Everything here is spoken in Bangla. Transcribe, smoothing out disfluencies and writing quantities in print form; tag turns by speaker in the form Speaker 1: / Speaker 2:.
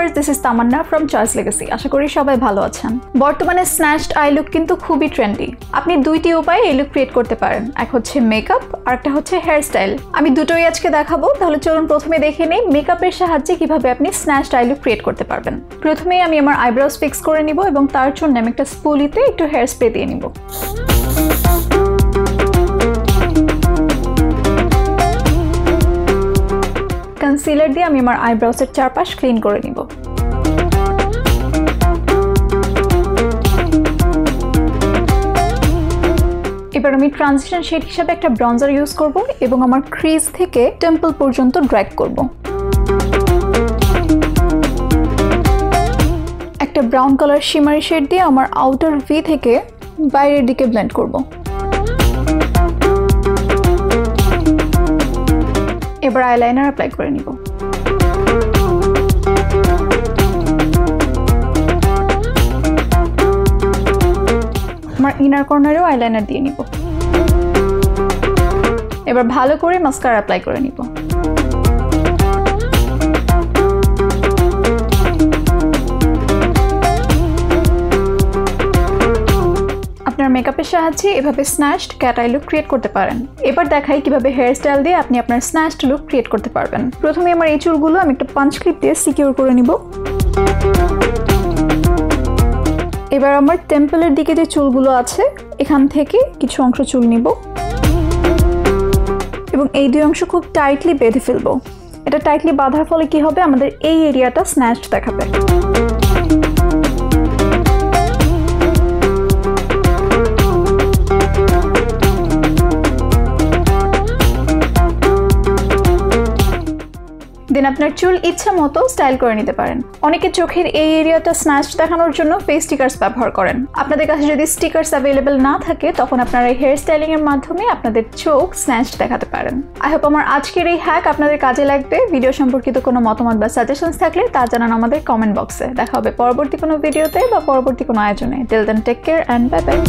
Speaker 1: Viewers, this is Tamanna from choice legacy. আশা করি সবাই ভালো আছেন। বর্তমানে স্ন্যাচড আই লুক কিন্তু খুবই ট্রেন্ডি। আপনি দুইটি উপায়ে এই লুক ক্রিয়েট করতে পারেন, এক হচ্ছে মেকআপ আর একটা হচ্ছে হেয়ার স্টাইল। আমি দুটোই আজকে দেখাবো। তাহলে চলুন প্রথমে দেখে নিই মেকআপের সাহায্যে কিভাবে আপনি স্ন্যাচড আই লুক ক্রিয়েট করতে পারবেন। প্রথমেই আমি আমার আইব্রোজ ফিক্স করে নিব এবং তার জন্য আমি একটা স্পুলিতে একটু হেয়ার স্প্রে দিয়ে নিব। কনসিলার দিয়ে আমি আমার আইব্রোজের চারপাশ ক্লিন করে নিব। এবার আমি ট্রানজিশন শেড হিসেবে একটা ব্রঞ্জার ইউজ করব এবং আমার ক্রিজ থেকে টেম্পল পর্যন্ত ড্র্যাগ করব। একটা ব্রাউন কালার শিমারি শেড দিয়ে আমার আউটার ভি থেকে বাইরের দিকে ব্লেন্ড করব। এবার আইলাইনার অ্যাপ্লাই করে নিব। আমার ইনার কর্নারেও আইলাইনার দিয়ে নিব। এবার ভালো করে মাস্কারা অ্যাপ্লাই করে নিব। আপনার মেকআপের সাহায্যে এভাবে snatched cat I look create করতে পারেন। এবার দেখাই কিভাবে হেয়ার স্টাইল দিয়ে আপনি আপনার স্ন্যাচড লুক ক্রিয়েট করতে পারবেন। প্রথমে আমার এই চুলগুলো আমি একটা পাঞ্চ ক্লিপ দিয়ে সিকিউর করে নিব। এবার আমার টেম্পলের দিকে যে চুলগুলো আছে এখান থেকে কিছু অংশ চুল নিব এবং এই দুই অংশ খুব টাইটলি বেঁধে ফেলবো। এটা টাইটলি বাঁধার ফলে কি হবে, আমাদের এই এরিয়াটা স্ন্যাচড দেখাবে। দেন আপনার চুল ইচ্ছা মতো স্টাইল করে নিতে পারেন। অনেকে চোখের এই এরিয়াটা স্ন্যাচড দেখানোর জন্য ফেস স্টিকার্স ব্যবহার করেন। আপনাদের কাছে যদি স্টিকার্স অ্যাভেলেবল না থাকে তখন আপনারা এই হেয়ার স্টাইলিং এর মাধ্যমে আপনাদের চোখ স্ন্যাচড দেখাতে পারেন। আই হোপ আমার আজকের এই হ্যাক আপনাদের কাজে লাগবে। ভিডিও সম্পর্কিত কোনো মতামত বা সাজেশনস থাকলে তা জানান আমাদের কমেন্ট বক্সে। দেখা হবে পরবর্তী কোনো ভিডিওতে বা পরবর্তী কোনো আয়োজনে। Till then take care and bye by.